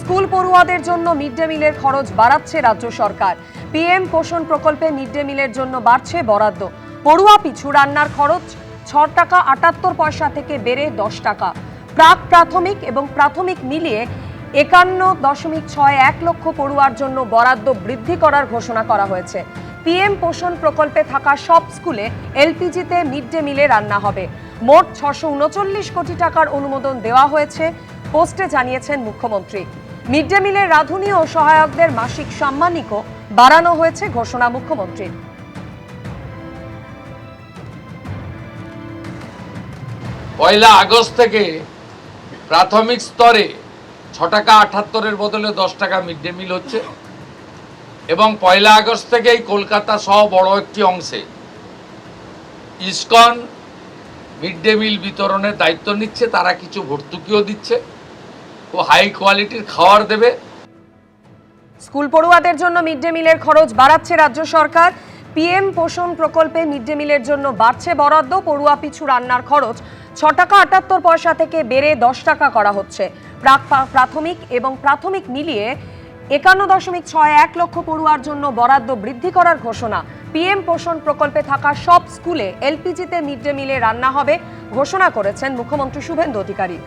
School পড়ুয়াদের জন্য mid day মিলের খরচ বাড়াচ্ছে রাজ্য সরকার। পিএম পোষণ প্রকল্পে মিড ডে মিলের জন্য বাড়ছে বরাদ্দ। পড়ুয়া পিছু রান্নার খরচ 6 টাকা 78 পয়সা থেকে বেড়ে 10 টাকা। প্রাক প্রাথমিক এবং প্রাথমিক মিলিয়ে 51.61 লক্ষ পড়ুয়ার জন্য বরাদ্দ বৃদ্ধি করার ঘোষণা করা হয়েছে। পিএম পোষণ প্রকল্পে থাকা সব স্কুলে এলপিজিতে মিড ডে মিলে রান্না হবে। মোট 639 কোটি টাকার অনুমোদন দেওয়া হয়েছে, পোস্টে জানিয়েছেন মুখ্যমন্ত্রী। মিড ডে মিলের রাঁধুনি ও সহায়কদের মাসিক সাম্মানিকও বাড়ানো হয়েছে, ঘোষণা মুখ্যমন্ত্রীর। পয়লা আগস্ট থেকে প্রাথমিক স্তরে 6 টাকা 78-এর বদলে 10 টাকা মিড ডে মিল হচ্ছে এবং পয়লা আগস্ট থেকেই কলকাতা সহ বড় একটি অংশে ইসকন মিড ডে মিল বিতরণের দায়িত্ব নিচ্ছে। তারা কিছু ভর্তুকিও দিচ্ছে ও হাই কোয়ালিটির খাবার দেবে। স্কুল পড়ুয়াদের জন্য মিড ডে মিলের খরচ বাড়াচ্ছে রাজ্য সরকার। পিএম পোষণ প্রকল্পে মিড ডে মিলের জন্য বাড়ছে বরাদ্দ। পড়ুয়া পিছু রান্নার খরচ 6 টাকা 78 পয়সা থেকে বেড়ে 10 টাকা করা হচ্ছে। প্রাথমিক এবং প্রাথমিক মিলিয়ে 51.61 লক্ষ পড়ুয়ার জন্য বরাদ্দ বৃদ্ধি করার ঘোষণা। পিএম পোষণ প্রকল্পে থাকা সব স্কুলে এলপিজিতে মিড ডে মিলে রান্না হবে, ঘোষণা করেছেন মুখ্যমন্ত্রী শুভেন্দু অধিকারী।